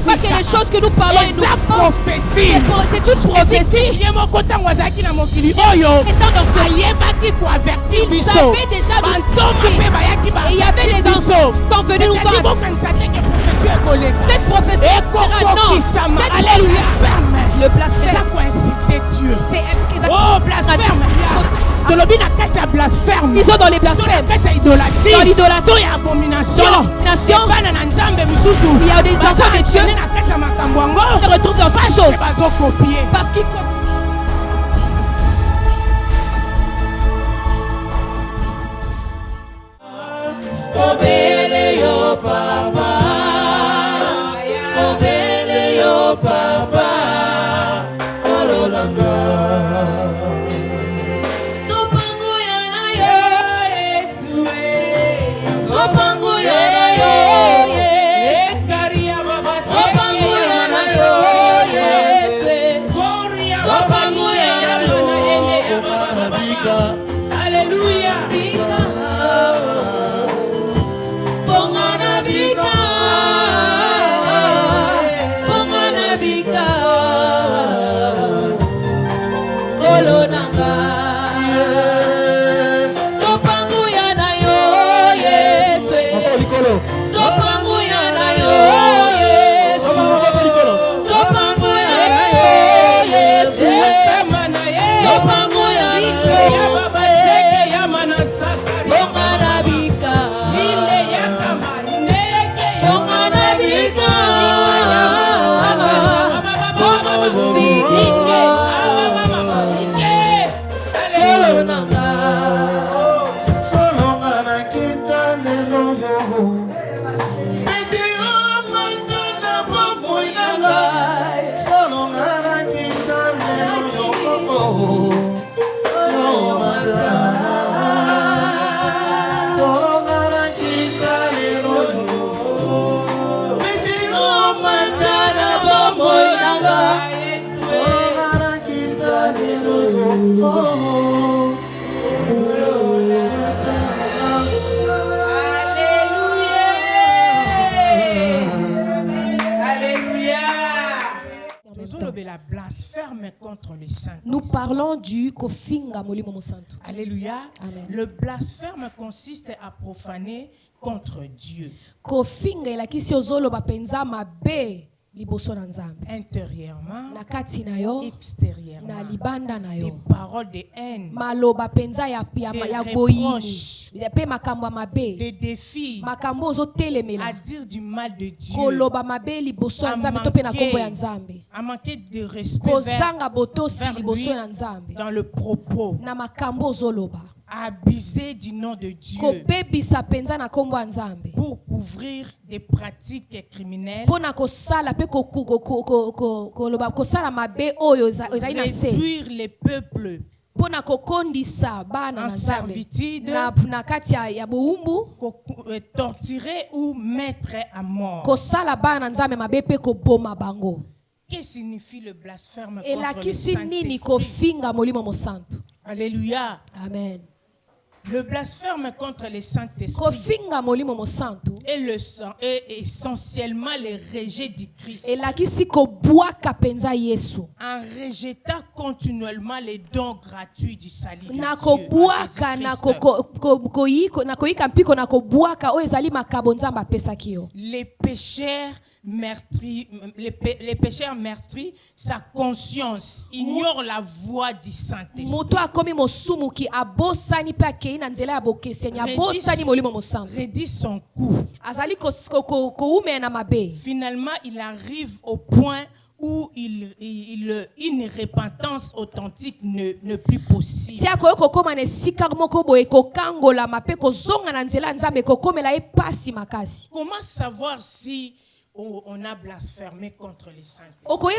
Parce que les choses que nous parlons, c'est une prophétie. Étant dans ce il savait déjà nous et il y avait des enfants qui sont venus nous voir. Cette prophétie Alléluia. Le blasphème. C'est ça qu'on insulter Dieu. Oh, blasphème. Blasphème. Ils sont dans les blasphèmes. Dans l'idolâtrie. Dans l'abomination. Il y a des enfants de Dieu qui se retrouvent dans ces choses. Parce qu'ils nous parlons du kofinga molimo mosantu. Alléluia. Amen. Le blasphème consiste à profaner contre Dieu. Kofinga elakisi ozolo bapenza mabe liboso na Nzambe. Intérieurement, na kati na yo, extérieurement. na libanda na yo. Des paroles de haine. Maloba penza ya boyini. Pe makambo mabe. Des défis. Makambo ozotelemela. À dire du mal de Dieu. Koloba mabe liboso ya Nzambe to pe na kombo ya Nzambe. À manquer de respect kozanga botosi liboso ya Nzambe. Dans le propos. Na makambo ozoloba. Abuser du nom de Dieu pour couvrir des pratiques criminelles, réduire les peuples en servitude, torturer ou mettre à mort. Que signifie le blasphème contre le Saint-Esprit? Alléluia. Amen. Le blasphème contre le Saint-Esprit est essentiellement le rejet du Christ. En rejetant continuellement les dons gratuits du salut de Dieu. Les pécheurs meurtris, sa conscience ignore la voix du Saint-Esprit. Redit son coup. Finalement, il arrive au point où une repentance authentique ne plus possible. Comment savoir si on a blasphémé contre le Saint-Esprit?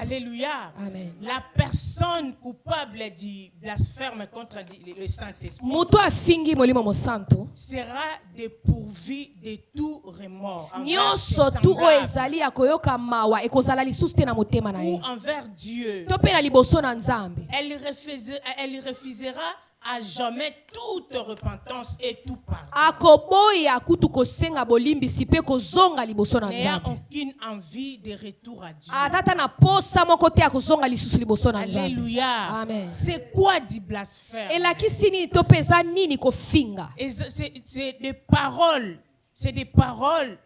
Alléluia. Amen. La personne coupable du blasphème contre le Saint-Esprit sera dépourvue de tout remords envers Dieu. Elle refusera à jamais toute repentance et tout pardon. N'ayant aucune envie de retour à Dieu. Alléluia. Amen. C'est quoi du blasphème? C'est des paroles. C'est des paroles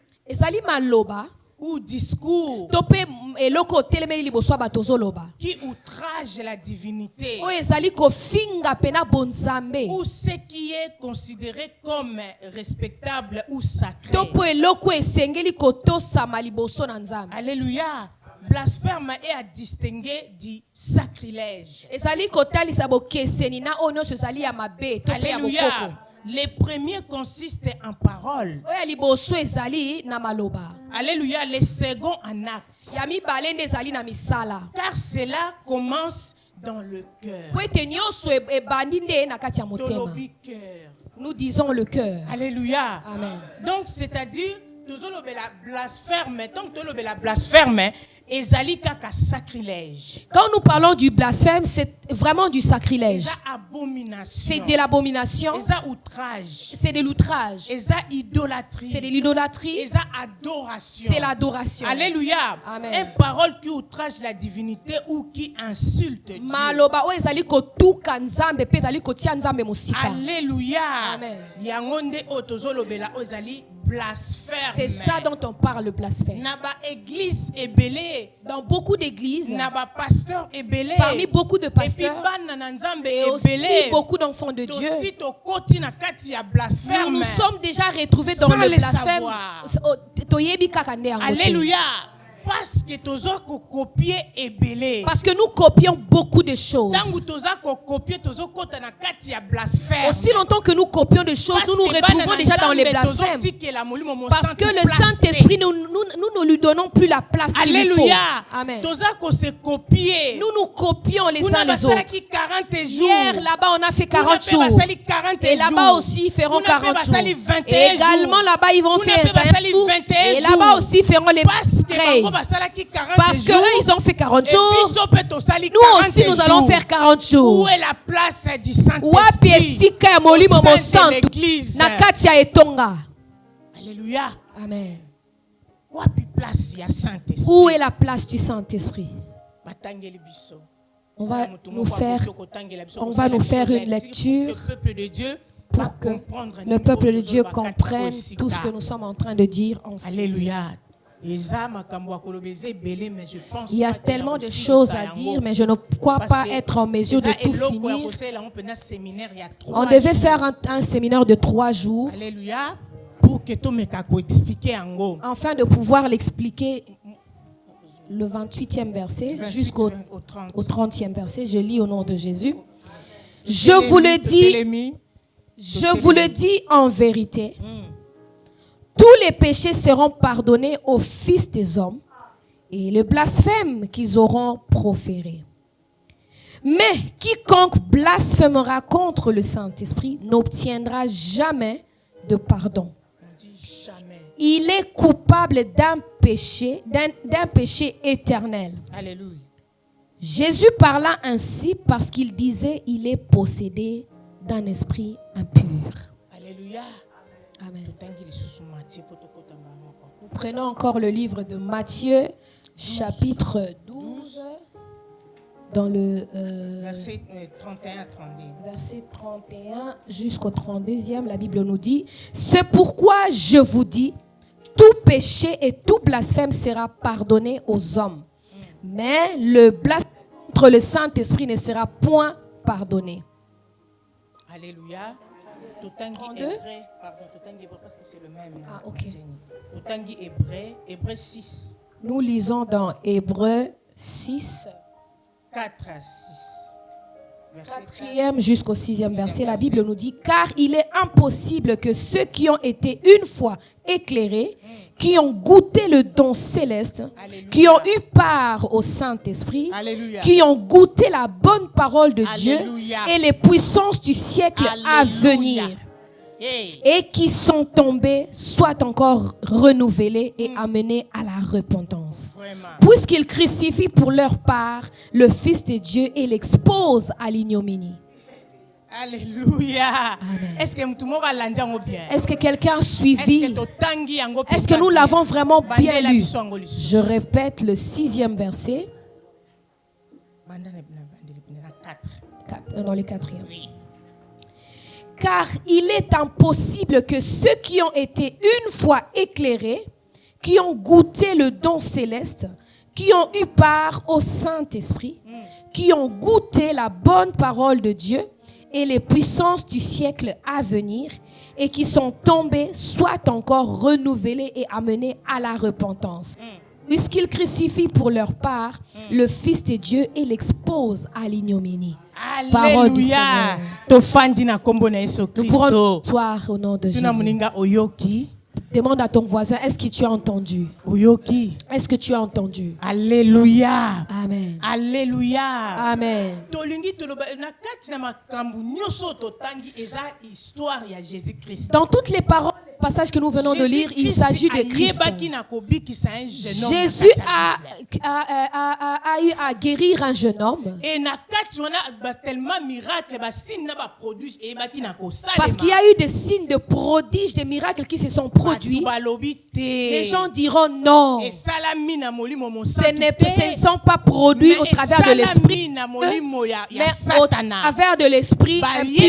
ou discours qui outragent la divinité, ou ce qui est considéré comme respectable ou sacré. Alléluia. Blasphème est à distinguer du sacrilège. Alléluia. Les premiers consistent en paroles. Alléluia. Les seconds en actes. Car cela commence dans le cœur. Nous disons le cœur. Alléluia. Amen. Donc, c'est-à-dire, la blasphème, ezali kaka sacrilège. Quand nous parlons du blasphème, c'est vraiment du sacrilège. C'est de l'abomination. C'est de l'outrage. C'est de l'idolâtrie. C'est l'adoration. Alléluia. Amen. Une parole qui outrage la divinité ou qui insulte Dieu. Alléluia. Amen. Yangonde otozolobela ozali blasphème. C'est ça dont on parle, le blasphème. Dans beaucoup d'églises, parmi beaucoup de pasteurs et aussi beaucoup d'enfants de Dieu, nous nous sommes déjà retrouvés dans le blasphème. Alléluia. Parce que nous copions beaucoup de choses. Aussi longtemps que nous copions des choses, nous nous retrouvons déjà dans les blasphèmes. Parce que le Saint-Esprit, nous ne lui donnons plus la place qu'il lui faut. Amen. Nous nous copions les uns les autres. Hier, là-bas, on a fait 40 jours. Et là-bas aussi, ils feront 40 jours. Et également, là-bas, ils vont faire 20 jours. Et là-bas aussi, ils feront les prêts. Parce qu'eux, ils ont fait 40 jours. Nous aussi, nous allons faire 40 jours. Où est la place du Saint-Esprit au sein de l'église? Alléluia. Amen. Où est la place du Saint-Esprit? On va nous faire une lecture pour que le peuple de Dieu comprenne tout ce que nous sommes en train de dire ensemble. Alléluia. Il y a tellement de choses à dire, mais je ne crois pas être en mesure de tout finir. On devait faire un séminaire de 3 jours. Alléluia. Afin de pouvoir l'expliquer, le 28e verset jusqu'au 30e verset. Je lis au nom de Jésus. Je vous le dis en vérité. Tous les péchés seront pardonnés aux fils des hommes et le blasphème qu'ils auront proféré. Mais quiconque blasphémera contre le Saint-Esprit n'obtiendra jamais de pardon. Il est coupable d'un péché éternel. Alléluia. Jésus parla ainsi parce qu'il disait il est possédé d'un esprit impur. Alléluia. Amen. Nous prenons encore le livre de Matthieu, chapitre 12, dans le verset 31 à 32. Verset 31 jusqu'au 32e, la Bible nous dit: c'est pourquoi je vous dis, tout péché et tout blasphème sera pardonné aux hommes. Mais le blasphème contre le Saint-Esprit ne sera point pardonné. Alléluia. 32. Parce que c'est le même. Ah, ok. Hébreu 6. Nous lisons dans Hébreu 6. 4 à 6. 4e jusqu'au 6e verset, la Bible nous dit: car il est impossible que ceux qui ont été une fois éclairés, qui ont goûté le don céleste, Alléluia. Qui ont eu part au Saint-Esprit, Alléluia. Qui ont goûté la bonne parole de Alléluia. Dieu et les puissances du siècle à venir, Hey. et qui sont tombés, soient encore renouvelés et amenés à la repentance. Vraiment. Puisqu'ils crucifient pour leur part le Fils de Dieu et l'exposent à l'ignominie. Alléluia. Est-ce que quelqu'un a suivi? Est-ce que nous l'avons vraiment bien lu? Je répète le 6e verset. Dans le 4e. Car il est impossible que ceux qui ont été une fois éclairés, qui ont goûté le don céleste, qui ont eu part au Saint-Esprit, qui ont goûté la bonne parole de Dieu et les puissances du siècle à venir, et qui sont tombés, soient encore renouvelés et amenés à la repentance. Puisqu'ils crucifient pour leur part le Fils de Dieu et l'exposent à l'ignominie. Parole du Seigneur. Nous pourrons soir au nom de Jésus. Demande à ton voisin, est-ce que tu as entendu? Est-ce que tu as entendu? Alléluia. Amen. Alléluia. Amen. Dans toutes les paroles, passage que nous venons de lire, il s'agit de Christ. Jésus a eu à guérir un jeune homme. Parce qu'il y a eu des signes de prodiges, des miracles qui se sont produits. Les gens diront non. Ce ne sont pas produits au travers de l'esprit, mais au travers de l'esprit impur.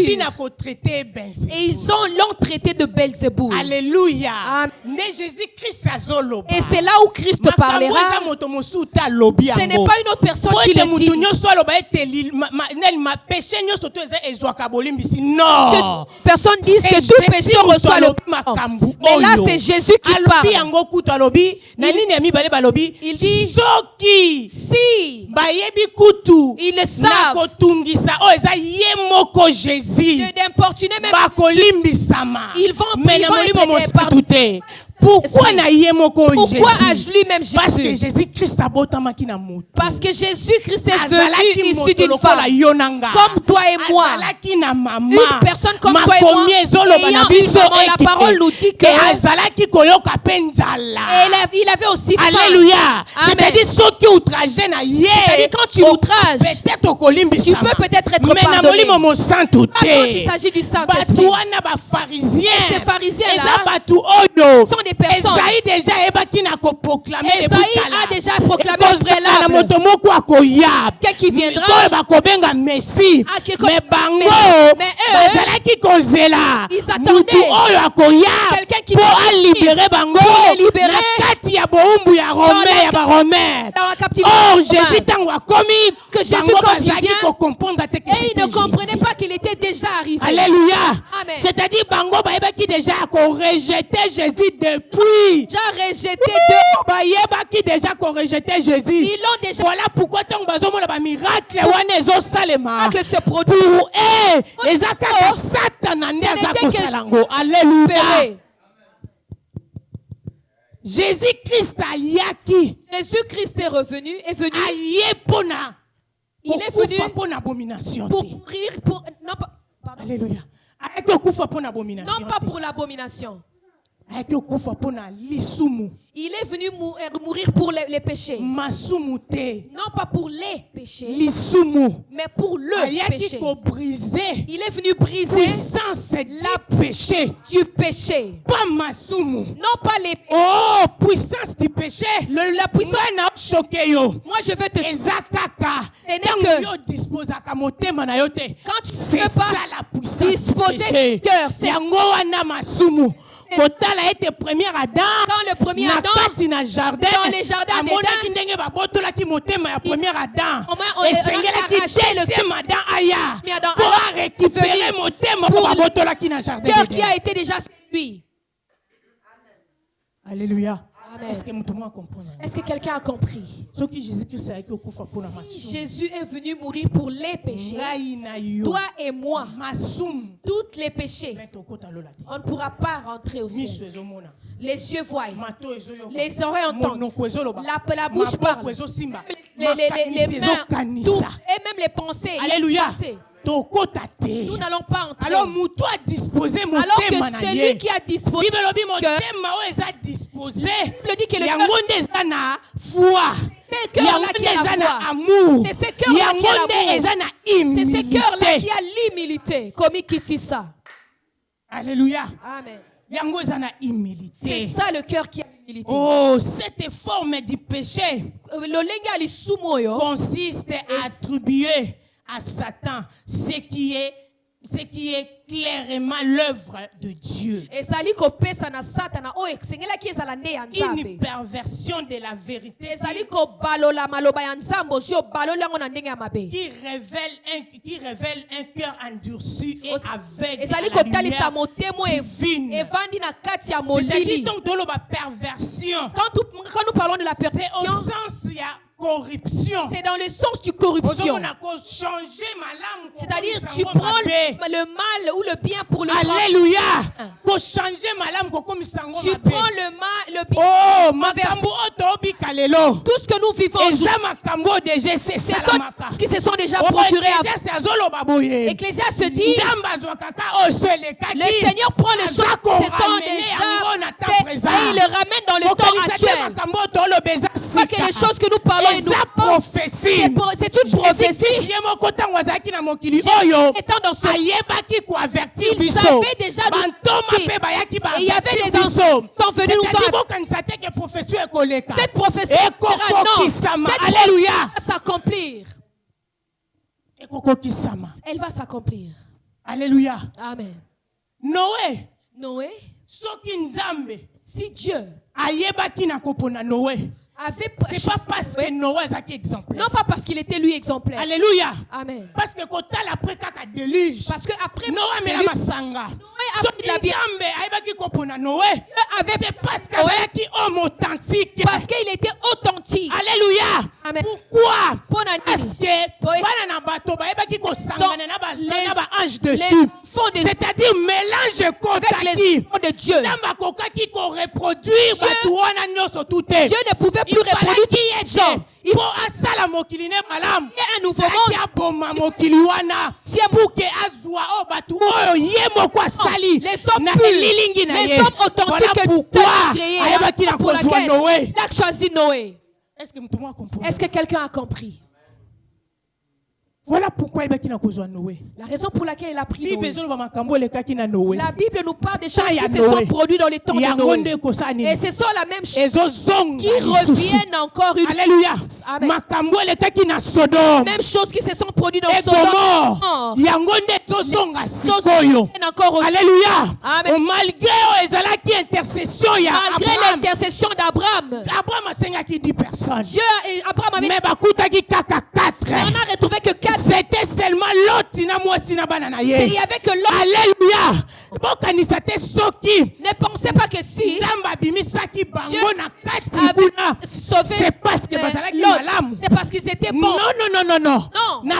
Et ils l'ont traité de Belzéboul. Alléluia. Et c'est là où Christ parlera. Ce n'est pas une autre personne qui le dit. Non. Personne disent que tout pécheur reçoit le pardon. Mais là, c'est Jésus qui parle. Il dit, si ils le savent, d'importuner même Dieu, ils vont être pardonnés. Pourquoi ai-je lui-même Jésus? Parce que Jésus-Christ est venu issu d'une femme comme toi et moi. Une personne comme toi et moi, ayant eu maman, la parole nous dit que il avait aussi faim. Alléluia. C'est-à-dire quand tu outrages, tu peux peut-être être pardonné. Pas quand il s'agit du Saint-Esprit. Et ces pharisiens-là sont des personnes. Esaïe a déjà proclamé préalable quelqu'un qui viendra. Mais eux, ils attendaient quelqu'un qui va libérer dans la captivité. Que Jésus, quand il vient, et il ne comprenait pas qu'il était déjà arrivé. Alléluia. C'est-à-dire Bango qui déjà rejeté Jésus depuis. Déjà rejeté qui déjà rejeté Jésus. Ils l'ont déjà. Voilà pourquoi tant besoin de miracle se produit. Pour eux, les attaques Satan Alléluia. Jésus-Christ a yaki. Jésus-Christ est venu. Il est venu pour mourir pour non pas. Alléluia. Non pas pour l'abomination. Il est venu mourir pour les péchés. Non pas pour les péchés, mais pour le péché. Il est venu briser la péché du péché. Pas non pas les puissance du péché. La puissance. Moi je veux te dire que quand tu ne peux pas disposer du cœur, c'est quand le premier Adam dans les jardins d'Éden, cœur qui a été déjà séduit. Alléluia. Amen. Est-ce que quelqu'un a compris? Si Jésus est venu mourir pour les péchés, toi et moi, tous les péchés, on ne pourra pas rentrer au ciel. Les cieux voient, les oreilles entendent, la bouche parle, les mains, tout, et même les pensées. Alléluia. Nous n'allons pas entrer. Alors que celui qui a disposé le cœur, disposé, le dit que le cœur, Ces cœurs-là qui a la foi. C'est ces cœurs-là qui a l'amour. C'est ces cœurs-là qui a l'humilité. Comme il ça. Alléluia. Amen. C'est ça le cœur qui a l'humilité. Oh, cette forme du péché consiste à attribuer à Satan ce qui est clairement l'œuvre de Dieu. Une perversion de la vérité qui révèle un cœur endurci et aveugle à la lumière divine. C'est-à-dire donc la perversion. Quand nous parlons de la perversion, c'est au sens il y a corruption. C'est dans le sens du corruption. C'est-à-dire tu prends le mal ou le bien pour le mal. Alléluia. Tu prends le mal, le bien. Oh, tout ce que nous vivons aujourd'hui, c'est ce qui se sont déjà procurés avant. Ecclésiaste se dit, le Seigneur prend les choses qui se sont déjà faites et il le ramène dans le temps actuel. Pas que les choses que nous parlons c'est une prophétie. Étant dans ce il savait déjà et il y avait des enfants venus nous voir. Cette prophétie va s'accomplir. Elle va s'accomplir. Alléluia. Amen. Noé. Si Dieu c'est pas parce que Noé est exemplaire. Non, pas parce qu'il était lui exemplaire. Alléluia. Amen. Parce que quand il après caca déluge. Parce que après Noé a masanga. C'est parce qu'il est homme authentique. Parce qu'il était authentique. Alléluia. Amen. Pourquoi? Parce que c'est-à-dire mélange contactif de Dieu. Dieu ne pouvait plus reproduire gens. Il faut un nouveau monde. Les hommes authentiques que Dieu a créés pour laquelle il a choisi Noé. Est-ce que quelqu'un a compris? Voilà pourquoi il a choisi Noé. La raison pour laquelle il a pris Noé. La Bible nous parle des choses qui se sont produites dans les temps de Noé. Et ce sont la même chose qui reviennent encore une fois. Alléluia. Même chose qui se sont produites dans Sodome. Alléluia. Malgré l'intercession d'Abraham. Abraham a 10 personnes. Abraham avait mais on a retrouvé que 4. C'était seulement l'autre. Il y avait que l'autre. Alléluia. Ne pensez pas que si Dieu avait sauvé c'est parce que c'est parce qu'ils étaient bons. Non.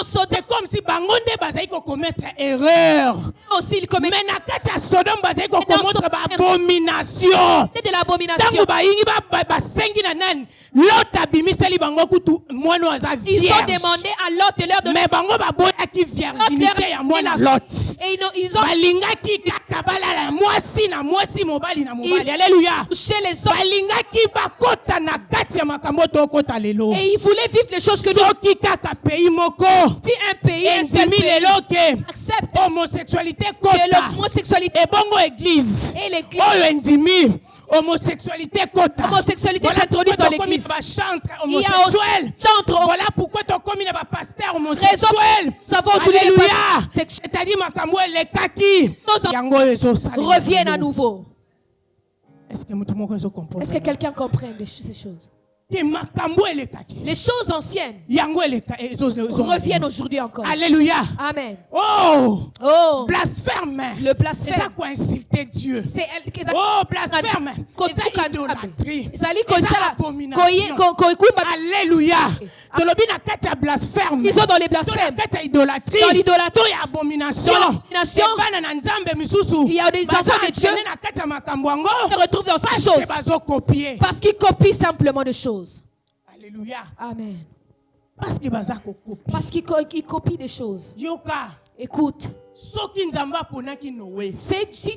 C'est comme si Bangonde bazai commettre erreur. Aussi il commet. Mais nakati Sodome bazai commettre abomination. C'est de l'abomination. Ils ont demandé à Lot de leur donner. Mais bango baboyaki virginité ya mwana Lot. Et ils ont balingaki kakabala mwasi na mwasi mobali na mobali. Alléluia. Chez les hommes. Balingaki bakota na kati ya makambo to kota lelo. Et ils voulaient vivre les choses que nous. Soki kaka pays moko. Si un pays accepte homosexualité kota. Que l'homosexualité. Et bongo église. Et l'église. Oyo endimi. Homosexualité quota. Homosexualité s'introduit dans l'église. Il y a chantre. Voilà pourquoi tu as commis un pasteur homosexuel. Alléluia. C'est-à-dire makambo les kaki. Reviennent à nouveau. Est-ce que quelqu'un comprend ces choses? Les choses anciennes reviennent aujourd'hui encore. Alléluia. Amen. Oh. Blasphème. Le blasphème. C'est ça quoi insulter Dieu. Blasphème. C'est idolâtrie. Alléluia. Ils sont dans les blasphèmes. Dans l'idolâtrie. Il y a des enfants de Dieu qui se retrouvent dans ces choses parce qu'ils copient simplement des choses. Alléluia. Amen. Parce qu'ils copient des choses. Écoute. Si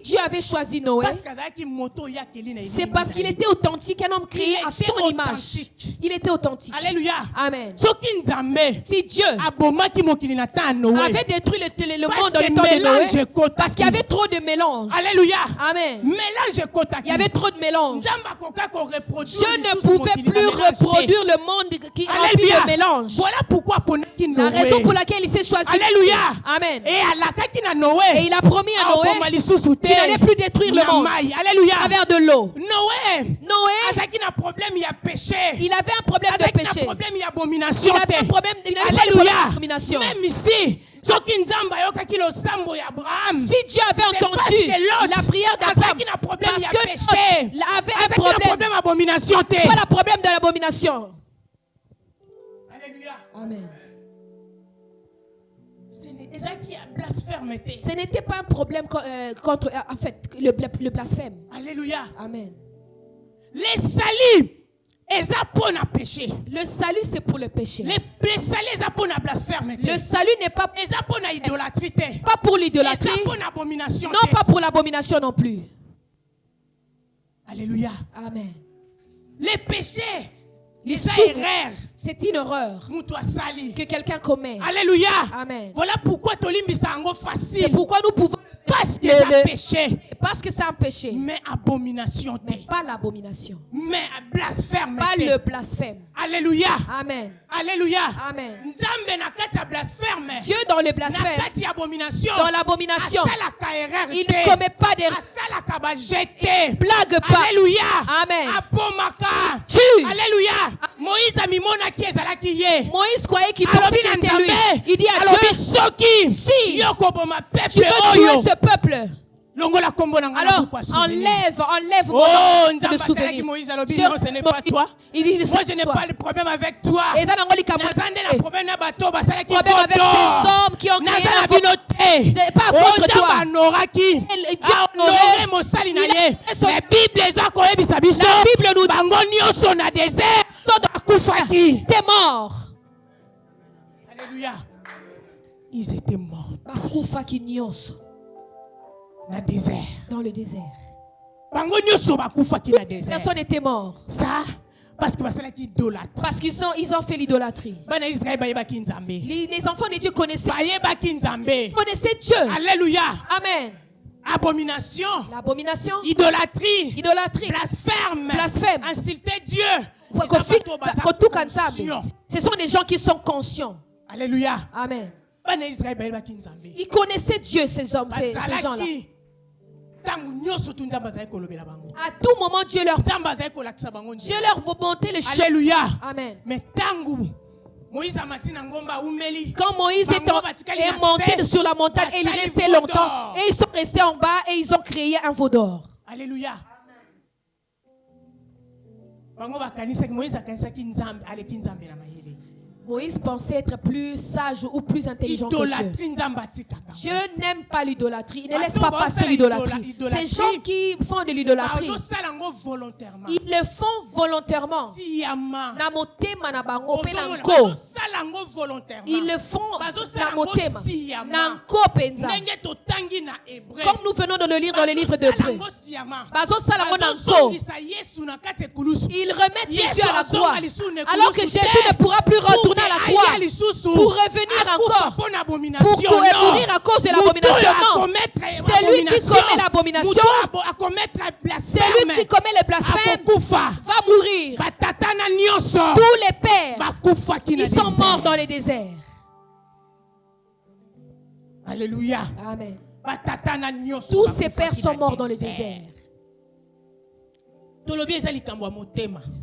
Dieu avait choisi Noé, c'est parce qu'il était authentique, un homme créé à son image. Il était authentique. Alléluia. Amen. Si Dieu avait détruit le monde dans le temps de Noé, parce qu'il y avait trop de mélange. Alléluia. Amen. Il y avait trop de mélange. Dieu ne pouvait plus reproduire le monde qui remplit de mélange. Voilà pourquoi la raison pour laquelle il s'est choisi. Alléluia. Amen. Et il a promis à Noé qu'il n'allait plus détruire le monde. Alléluia. À travers de l'eau. Noé. Il avait un problème de péché. Il avait un problème d'abomination. Même ici, si Dieu avait entendu la prière d'Abraham, parce que Lot avait un problème, pas le problème de l'abomination. Alléluia. Amen. Ce n'était pas un problème contre en fait, le blasphème. Alléluia. Amen. Les salut. Le salut, c'est pour le péché. Le salut n'est pas pour l'idolâtrie. Non, pas pour l'abomination non plus. Alléluia. Amen. Les péchés, c'est une horreur que quelqu'un commet. Alléluia. Amen. Voilà pourquoi facile. C'est pourquoi nous pouvons parce que c'est un péché. Parce que c'est un péché. Mais abomination. Mais pas l'abomination. Mais blasphème. Pas le blasphème. Alléluia. Amen. Alléluia. Amen. Dieu dans le blasphème. Dans l'abomination. Il ne commet pas des blague pas. Alléluia. Amen. Tue. Alléluia. Moïse croyait qu'il pensait qu'il était lui. Il dit à Dieu, si tu veux tuer ce peuple, alors enlève mon nom de souvenir. Ce n'est pas toi. Moi je n'ai pas de problème avec toi. Et dans le problème avec ces hommes qui ont créé un faux. C'est pas contre toi. La Bible nous dit t'es mort. Alléluia. Ils étaient morts. Dans le désert. Personne n'était mort. Ça, parce qu'ils ont fait l'idolâtrie. Les enfants de Dieu connaissaient Dieu. Alléluia. Amen. Abomination. L'abomination. Idolâtrie. Blasphème. Insulter Dieu. Ce sont des gens qui sont conscients. Alléluia. Amen. Ils connaissaient Dieu, ces gens-là. À tout moment, Dieu leur montrait le chemin. Alléluia. Amen. Mais quand Moïse est monté sur la montagne et il restait longtemps, et ils sont restés en bas et ils ont créé un veau d'or. Alléluia. Moïse pensait être plus sage ou plus intelligent que Dieu. Dieu n'aime pas l'idolâtrie. Il ne laisse pas passer l'idolâtrie. Ces gens qui font de l'idolâtrie, ils le font volontairement. Ils le font comme nous venons de le lire dans le livre d'Hébreux. Ils remettent Jésus à la croix. Alors que Jésus ne pourra plus retourner à la croix pour revenir encore, pour mourir à cause de l'abomination. Non, celui qui commet l'abomination, celui qui commet le blasphème va mourir. Tous les pères, ils sont morts dans les déserts. Alléluia. Amen. Tous ces pères sont morts dans le désert.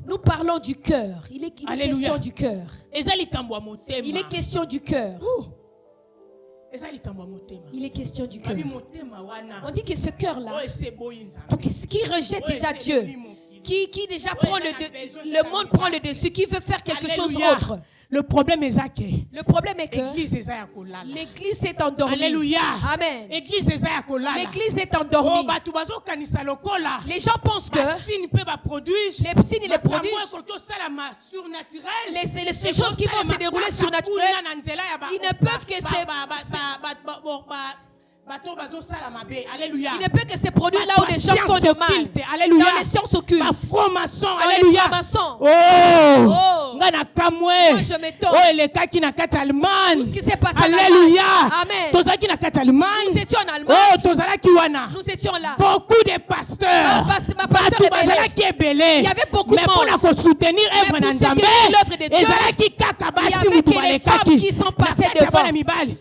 Nous parlons du cœur. Il est question du cœur. Il est question du cœur. Il est question du cœur. On dit que ce cœur-là, qui rejette déjà Dieu, qui déjà prend le monde prend le dessus, qui veut faire quelque chose d'autre. Le problème est que l'église est endormie. Alléluia. Amen. L'église est endormie. Les gens pensent que les signes ils les produisent. Ces choses qui vont se dérouler surnaturelles, ils ne peuvent que Alléluia. Il ne peut que se produire là où les gens font de mal. Alléluia. Dans les sciences occultes. Dans Alléluia. les francs-maçons. Oh. Moi je m'étonne. Tout ce qui s'est passé en Alléluia. Amen. Nous étions en Allemagne. Nous étions là. Beaucoup de pasteurs. Il y avait beaucoup de monde. Mais pour soutenir l'œuvre de Dieu, il y avait que les femmes qui sont passées devant.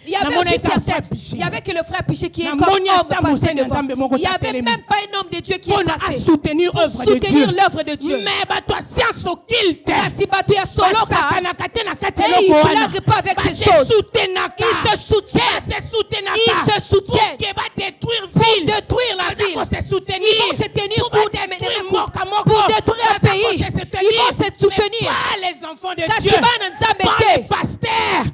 Il y avait que le frère Piché qui est comme homme passé devant. Il n'y avait même pas un homme de Dieu qui est passé pour soutenir l'œuvre de Dieu. Il ne blague pas avec ces choses. Il se soutient. Pour détruire la ville. Ils vont se tenir pour détruire un pays. Ils vont se soutenir. Les enfants de Dieu. Les pasteurs.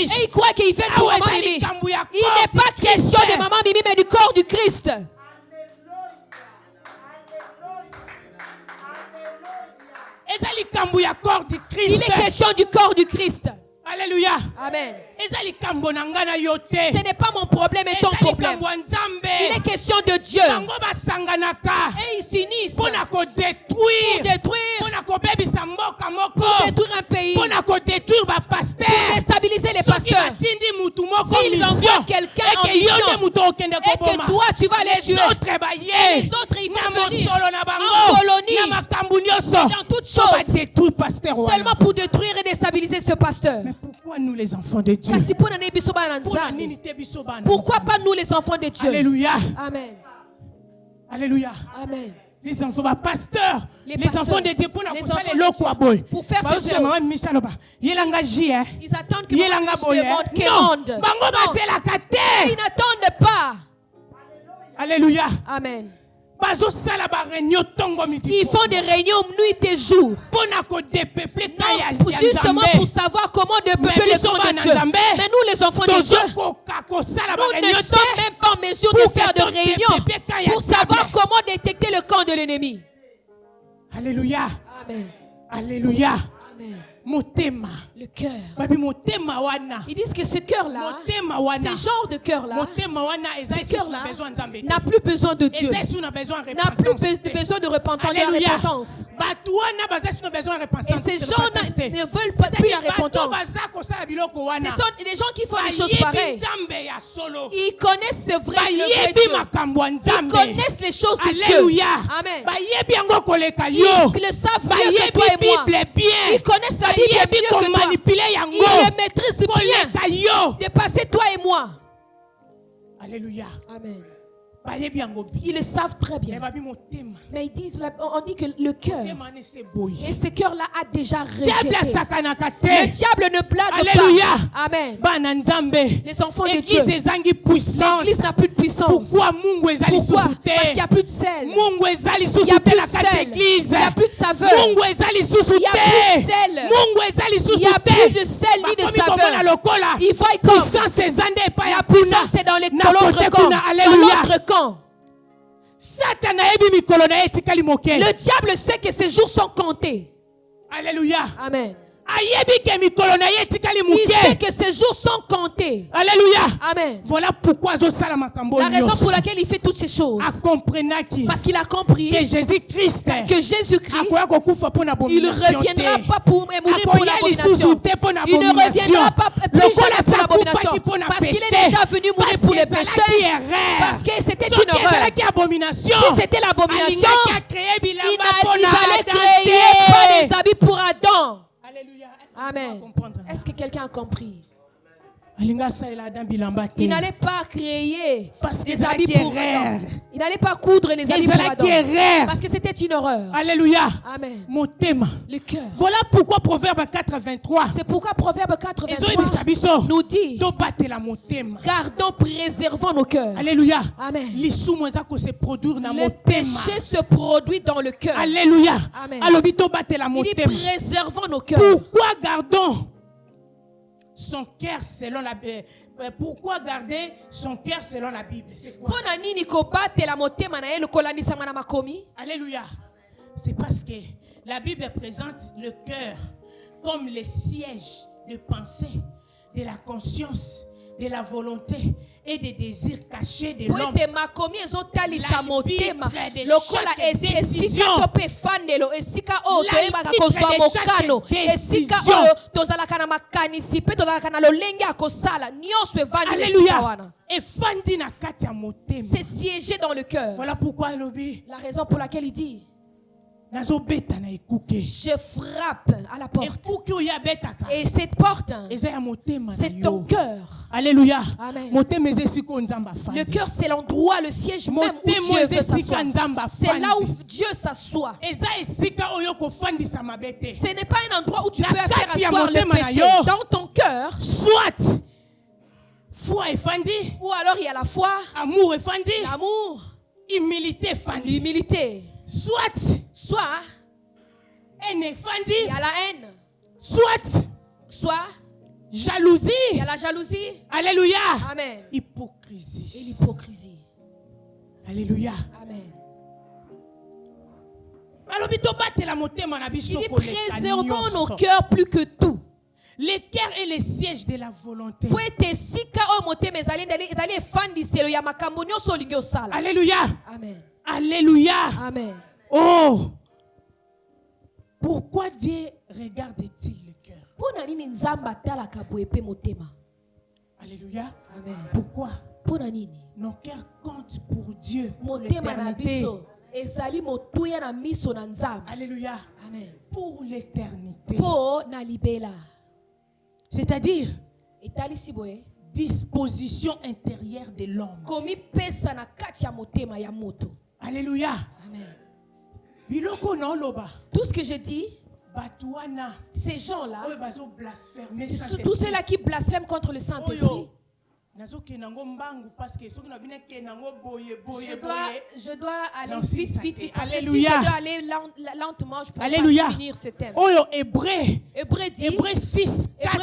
Et ils croient qu'ils viennent pour Maman Mimi. Il n'est pas question de Maman Mimi, mais du corps du Christ. Il est question du corps du Christ. Alléluia. Amen. Ce n'est pas mon problème et ton problème. Il est question de Dieu. Et ils s'unissent pour détruire un pays, pour déstabiliser les pasteurs. S'ils envoient quelqu'un en mission et que toi tu vas les tuer, les autres ils vont venir en colonie dans toutes choses seulement pour détruire et déstabiliser ce pasteur. Mais pourquoi nous les enfants de Dieu? Pourquoi pas nous les enfants de Dieu? Alléluia. Amen. Alléluia. Amen. Les enfants, pasteurs, les enfants de Dieu pour faire ce chose. Ils attendent que demande. Ils n'attendent pas. Alléluia. Amen. Ils font des réunions nuit et jour. Non, justement pour savoir comment dépeupler le camp de Dieu. Mais nous les enfants de Dieu, nous ne sommes même pas en mesure de faire de réunions pour savoir comment détecter le camp de l'ennemi. Alléluia. Amen. Alléluia. Amen. Le cœur. Ils disent que ce cœur-là, ce genre de cœur-là, ce cœur-là n'a plus besoin de Dieu, n'a plus besoin de repentance, de la repentance. Et ces gens ne veulent pas plus la repentance. Ce sont des gens qui font des choses pareilles. Ils connaissent le vrai Dieu. Ils connaissent les choses de Dieu. Amen. Ils le savent mieux que toi et moi. Ils connaissent la Bible mieux que toi. Ils le maîtrisent bien. De passer toi et moi. Alléluia. Amen. Ils le savent très bien. Mais ils disent, on dit que le cœur, et ce cœur-là a déjà rejeté. Le diable ne blague pas. Amen. Les enfants de Dieu, l'église n'a plus de puissance. Pourquoi? Parce qu'il n'y a plus de sel. Il n'y a plus de sel. Il n'y a plus de saveur. Il n'y a plus de sel. Il n'y a plus de sel ni de saveur. Il faut comme la puissance est dans l'autre camp. Dans l'autre camp. Le diable sait que ces jours sont comptés. Alléluia. Amen. Il sait que ces jours sont comptés. Alléluia. Amen. Voilà pourquoi la raison pour laquelle il fait toutes ces choses. Parce qu'il a compris que Jésus-Christ, il ne reviendra pas pour mourir pour l'abomination. Il ne reviendra pas plus jamais pour l'abomination. Parce qu'il est déjà venu mourir pour les péchés. Parce que c'était une horreur. Si c'était l'abomination, il allait créer pas des habits pour Adam. Amen. Est-ce que quelqu'un a compris? Il n'allait pas créer des habits pour Adam. Il n'allait pas coudre les habits pour Adam. Parce que c'était une horreur. Alléluia. Amen. Le cœur. Voilà pourquoi Proverbe 4:23. C'est pourquoi Proverbe 4:23 nous dit: gardons, préservons nos cœurs. Alléluia. Amen. Le péché se produit dans le cœur. Alléluia. Amen. Il dit: préservons nos cœurs. Pourquoi gardons son cœur selon la Bible? Pourquoi garder son cœur selon la Bible? C'est quoi? Alléluia. C'est parce que la Bible présente le cœur comme le siège de pensée, de la conscience, de la volonté et des désirs cachés de l'homme. L'arbitre de chaque décision. C'est siégé dans le cœur. Voilà pourquoi la raison pour laquelle il dit: je frappe à la porte. Et cette porte, c'est ton cœur. Alléluia. Amen. Le Le cœur, c'est l'endroit, le siège même où Dieu veut s'asseoir. C'est là où Dieu s'assoit. Ce n'est pas un endroit où tu peux faire asseoir le péché. Dans ton cœur, soit foi efandi, ou alors il y a la foi, amour efandi, l'amour, humilité efandi, l'humilité. Soit haine efandi, il y a la haine. Soit jalousie, il y a la jalousie. Alléluia. Amen. Hypocrisie. Et l'hypocrisie. Alléluia. Amen. Il dit: préservons nos cœurs plus que tout. Les cœurs est le siège de la volonté. Alléluia. Amen. Alléluia. Amen. Oh, pourquoi Dieu regarde-t-il le cœur? Alléluia. Amen. Pourquoi? Nos cœurs comptent pour Dieu, pour l'éternité. Alléluia. Amen. Pour l'éternité. C'est-à-dire disposition intérieure de l'homme. Alléluia. Amen. Tout ce que je dis, ces gens-là, tous ceux-là qui blasphèment contre le Saint-Esprit, je dois aller vite, parce que si je dois aller lentement, je peux pas finir ce thème. Hébreux 6, 4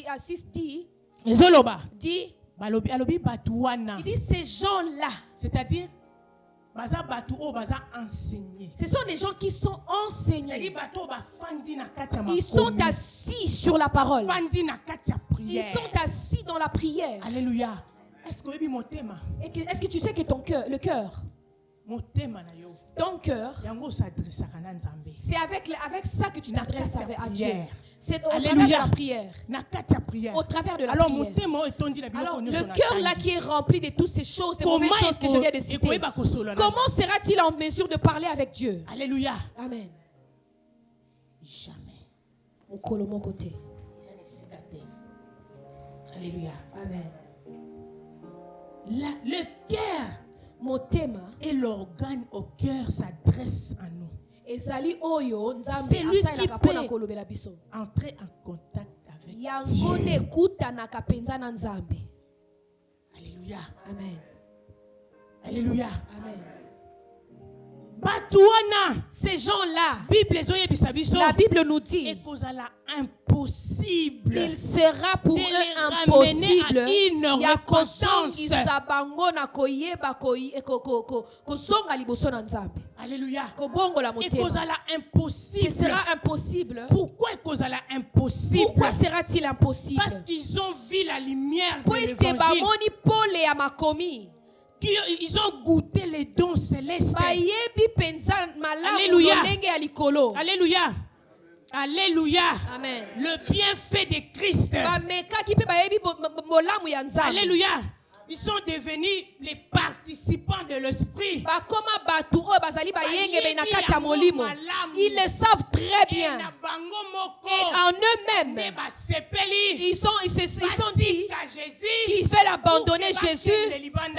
à 6 dit, il dit ces gens-là, c'est-à-dire ce sont des gens qui sont enseignés. Ils sont assis sur la parole. Ils sont assis dans la prière. Alléluia. Est-ce que tu sais que ton cœur, le cœur, ton cœur, c'est avec ça que tu t'adresses à Dieu. C'est au travers de la prière. Au travers de la prière. Alors, le cœur là qui est rempli de toutes ces choses, de mauvaises choses que je viens de citer, comment sera-t-il en mesure de parler avec Dieu? Alléluia. Amen. Jamais. Mon côté. Alléluia. Amen. Le cœur et l'organe au cœur s'adressent à nous. C'est lui qui peut entrer en contact avec Dieu. Alléluia. Amen. Alléluia. Amen. Ces gens-là, la Bible nous dit, impossible. Il sera pour eux impossible. Alléluia. Ce sera impossible. Pourquoi impossible? Pourquoi sera-t-il impossible? Parce qu'ils ont vu la lumière de l'évangile. Ils ont goûté les dons célestes. Alléluia. Alléluia. Alléluia. Amen. Le bienfait de Christ. Alléluia. Ils sont devenus les participants de l'esprit. Ils le savent très bien. Et en eux-mêmes, ils se sont dit qu'il fait abandonner Jésus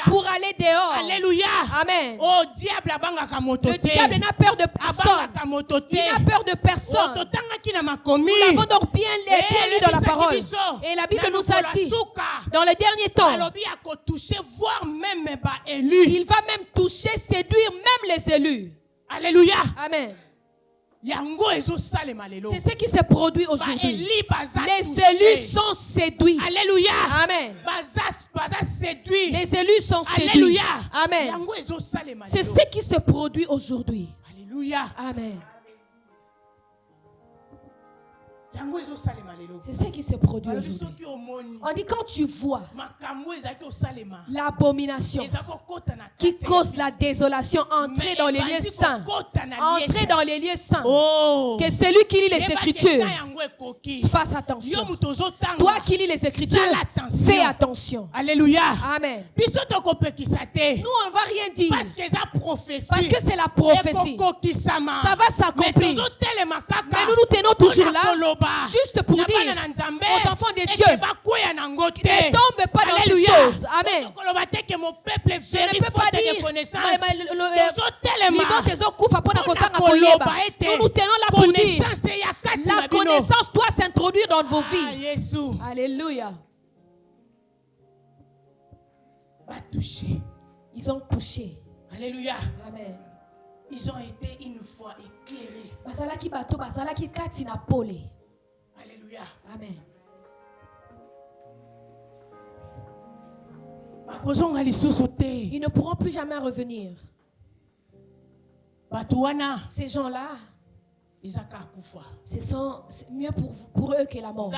pour aller dehors. Alléluia. Amen. Oh, diable, le diable n'a peur de personne. Il n'a peur de personne. Nous l'avons donc bien lu dans la parole. Et la Bible nous a dit, dans les derniers temps, voire même élus. Il va même toucher, séduire même les élus. Alléluia. Amen. C'est ce qui se produit aujourd'hui. Les élus sont séduits. Alléluia. Amen. Les élus sont séduits. Alléluia. Amen. C'est ce qui se produit aujourd'hui. Alléluia. Amen. C'est ce qui se produit aujourd'hui. On dit quand tu vois l'abomination qui cause la désolation entrer dans les lieux saints, que celui qui lit les Écritures fasse attention. Toi qui lis les Écritures, fais attention. Alléluia. Amen. Nous on ne va rien dire parce que c'est la prophétie. Ça va s'accomplir. Mais nous nous tenons toujours là juste pour dire aux enfants de Dieu ne tombe pas dans ces choses. Amen. Je ne peux pas dire nous nous tenons là pour dire la connaissance doit s'introduire dans vos vies. Alléluia. Ils ont touché. Alléluia. Amen. Ils ont été une fois éclairés. Alléluia. Amen. Ils ne pourront plus jamais revenir. Ces gens-là, c'est mieux pour eux que la mort.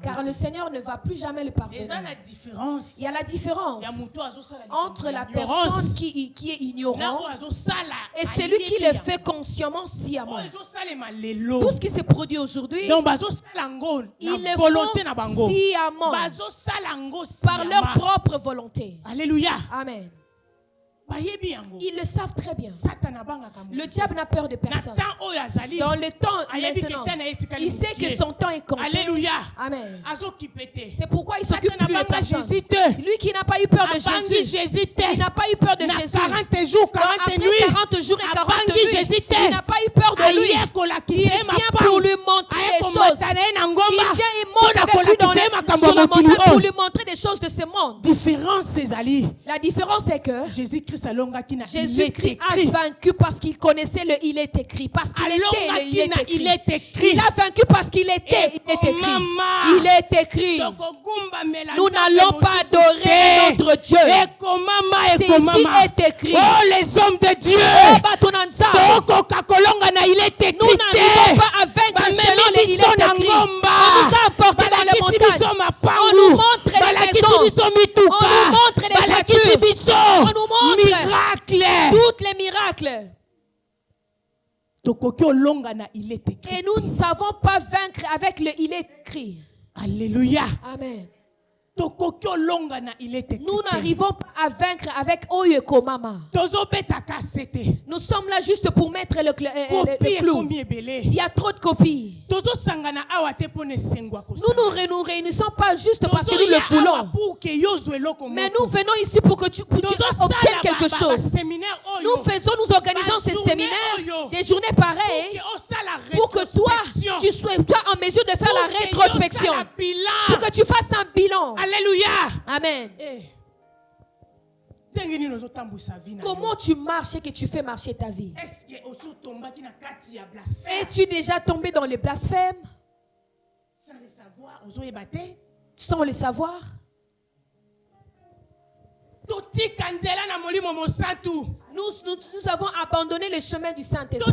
Car le Seigneur ne va plus jamais le pardonner. Il y a la différence entre la personne qui est ignorante et celui qui le fait consciemment sciemment. Tout ce qui se produit aujourd'hui, ils le font sciemment par leur propre volonté. Alléluia. Amen. Ils le savent très bien. Le diable n'a peur de personne. Dans le temps maintenant, il sait que son temps est compté. Alléluia. Amen. C'est pourquoi il ne s'occupe plus de personne. Lui qui n'a pas eu peur de Jésus, il n'a pas eu peur de Jésus. Après 40 jours et 40 nuits, il n'a pas eu peur de lui. Il vient pour lui montrer des choses. Il vient et monte avec lui sur la montagne pour lui montrer des choses de ce monde. La différence est que Jésus-Christ a vaincu parce qu'il connaissait le il est écrit. Parce qu'il était le il est écrit. Il a vaincu parce qu'il était écrit. Il est écrit. Nous n'allons pas adorer notre Dieu. Ceci est écrit. Oh les hommes de Dieu. Nous n'arrivons pas à vaincre selon le il est écrit. On nous a apporté dans les montagnes. On nous montre les maisons. On nous montre les voitures. On nous montre toutes les miracles. Et nous ne savons pas vaincre avec le il est écrit. Alléluia. Amen. Nous n'arrivons pas à vaincre avec Oyeko Mama. Nous sommes là juste pour mettre le clou. Il y a trop de copies. Nous nous réunissons pas juste parce que nous le voulons. Mais nous venons ici pour que tu obtiennes quelque chose. Nous organisons ces séminaires, des journées pareilles, pour que toi, tu sois en mesure de faire la rétrospection. Pour que tu fasses un bilan. Alléluia. Amen. Comment tu marches et que tu fais marcher ta vie? Es-tu déjà tombé dans les blasphèmes? Sans le savoir? Nous avons abandonné le chemin du Saint-Esprit.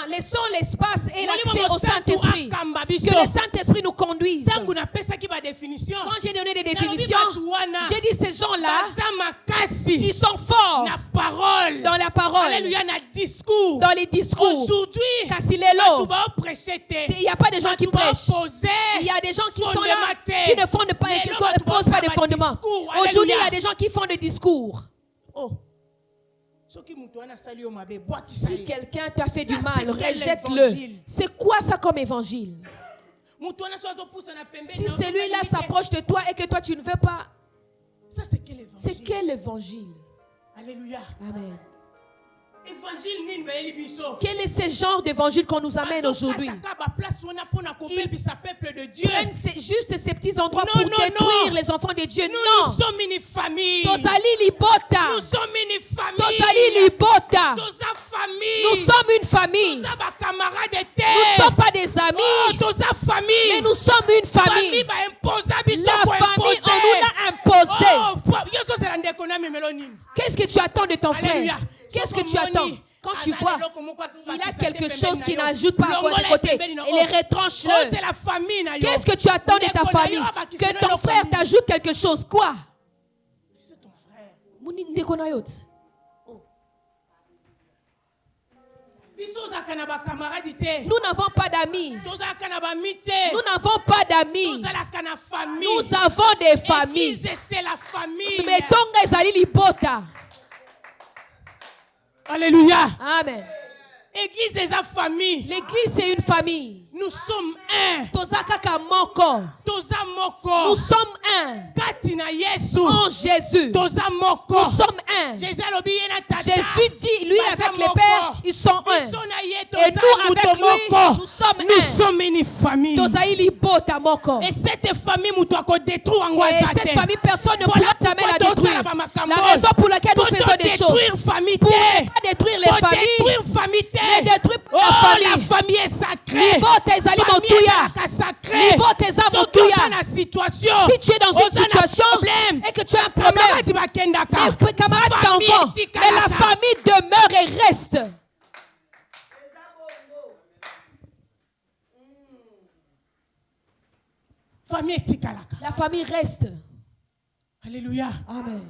Laissons l'espace et l'accès au Saint-Esprit. Que le Saint-Esprit nous conduise. Quand j'ai donné des définitions, j'ai dit ces gens-là, ils sont forts dans la parole, dans les discours. Aujourd'hui, il n'y a pas de gens qui prêchent. Il y a des gens qui sont là, qui ne posent pas de fondements. Aujourd'hui, il y a des gens qui font des discours. Si quelqu'un t'a fait du mal, rejette-le. C'est quoi ça comme évangile? Si celui-là s'approche de toi et que toi tu ne veux pas, c'est quel évangile? Alléluia. Amen. Quel est ce genre d'évangile qu'on nous amène aujourd'hui? Ils prennent juste ces petits endroits pour détruire les enfants de Dieu. Non. Nous sommes une famille. Nous sommes une famille. Nous ne sommes pas des amis. Mais nous sommes une famille. La famille, on nous l'a imposée. Qu'est-ce que tu attends de ton frère? Qu'est-ce que tu attends? Quand tu vois, il a quelque chose qui n'ajoute pas à côté. Et les retranche-le. Qu'est-ce que tu attends de ta famille? Que ton frère t'ajoute quelque chose. Quoi? C'est ton frère. Nous n'avons pas d'amis. Nous n'avons pas d'amis. Nous avons des familles. Mais Tonga ezali libota. Alléluia. Amen. Église des familles. L'église c'est une famille. Nous sommes un. Nous sommes un. En Jésus. Nous sommes un. Jésus dit, lui avec les pères, ils sont un. Et nous avec lui, nous sommes un. Nous sommes une famille. Et cette famille, personne ne pourra jamais la détruire. La raison pour laquelle nous faisons des choses. Pour ne pas détruire les familles. Ne détruire pas la famille. Est sacrée. Si tu es dans une situation et que tu as un problème, tes camarades s'en vont, mais la famille demeure et reste. La famille reste. Alléluia. Amen.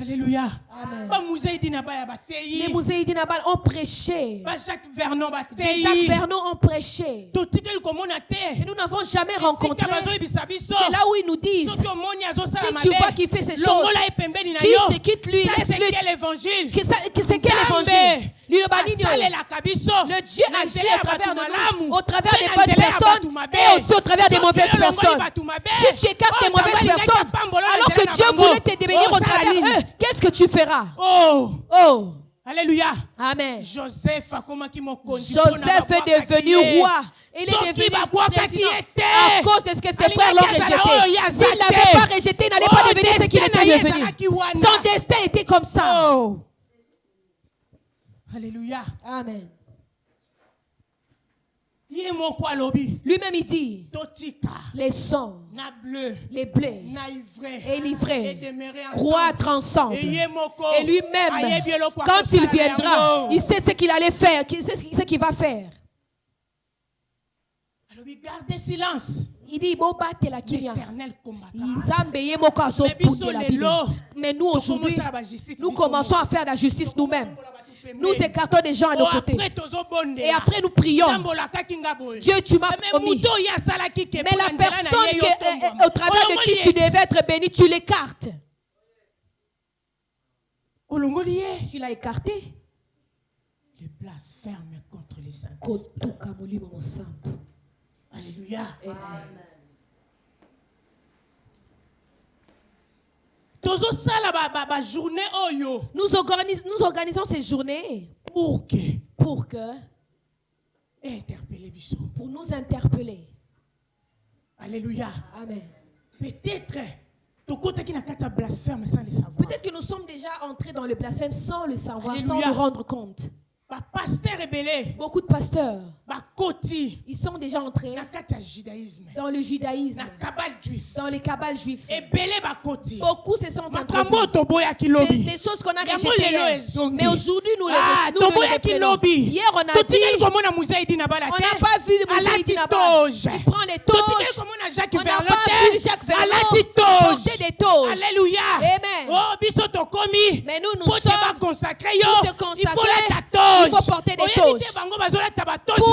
Alléluia. Amen. Les Mousséï Dinabal ont prêché. Jacques Vernon ont prêché. Et nous n'avons jamais rencontré que là où ils nous disent, si tu vois qu'il fait ces choses, quitte-lui, laisse-le. C'est quel évangile? Le Dieu agit au travers de nous, au travers des bonnes personnes et aussi au travers des mauvaises personnes. Si tu écartes les mauvaises personnes, alors que Dieu voulait te bénir au travers d'eux, qu'est-ce que tu feras? Oh. Alléluia. Amen. Joseph est devenu roi. Il est devenu président à cause de ce que ses frères l'ont rejeté. S'il n'avait pas rejeté, il n'allait pas devenir ce qu'il était devenu. Son destin était comme ça. Alléluia. Amen. Lui-même il dit, les sons, les blés et l'ivrée croître ensemble. Et lui-même, quand il viendra, il sait ce qu'il allait faire, il sait ce qu'il va faire. Gardez silence. Il dit, l'éternel combattant. Mais nous aujourd'hui, nous commençons à faire la justice nous-mêmes. Nous écartons des gens à nos côtés. Et après nous prions. Dieu, tu m'as promis. Mais la personne au travers de qui tu devais être béni, tu l'écartes. Tu l'as écarté. Le blasphème contre les saints. Alléluia. Amen. Nous organisons ces journées pour nous interpeller. Alléluia. Amen. Peut-être que nous sommes déjà entrés dans le blasphème sans le savoir, sans nous rendre compte. Beaucoup de pasteurs, ils sont déjà entrés dans le judaïsme, dans les kabbales juifs. Beaucoup se sont entrés. C'est des choses qu'on a rejetées. Mais aujourd'hui, nous les reprenons. Hier, on a dit, on n'a pas vu Mousséï Dinabal. Il prend les toges. On n'a pas vu Jacques Vernon porter des toges. Alléluia. Amen. Mais nous sommes tout consacrés. Il faut porter des toges.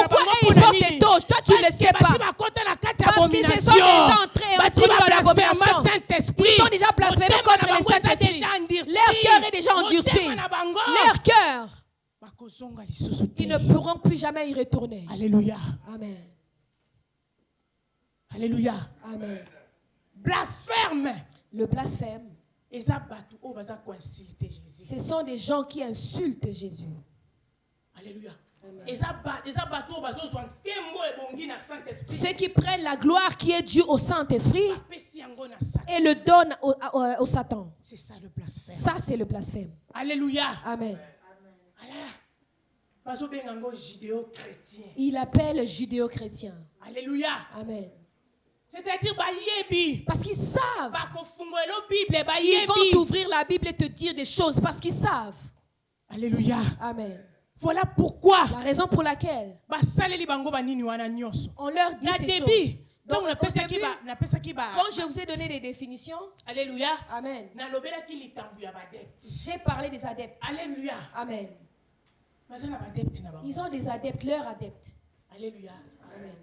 Pourquoi ils portent des toges? Toi, tu ne le sais pas. Parce qu'ils se sont déjà entrés dans l'abomination. Ils sont déjà blasphémés contre le Saint-Esprit. Leur cœur est déjà endurci. Leur cœur. Ils ne pourront plus jamais y retourner. Alléluia. Amen. Alléluia. Amen. Blasphème. Le blasphème. Ce sont des gens qui insultent Jésus. Alléluia. Ceux qui prennent la gloire qui est due au Saint-Esprit et le donnent au Satan. C'est ça le blasphème. Ça, c'est le blasphème. Alléluia. Amen. Il appelle judéo-chrétien. Alléluia. Amen. C'est-à-dire, parce qu'ils savent. Ils vont t'ouvrir la Bible et te dire des choses parce qu'ils savent. Alléluia. Amen. Voilà pourquoi. La raison pour laquelle on leur dit ces choses. Donc, au début, quand je vous ai donné des définitions, Alléluia. Amen. J'ai parlé des adeptes. Alléluia. Amen. Ils ont des adeptes, leurs adeptes. Alléluia. Amen.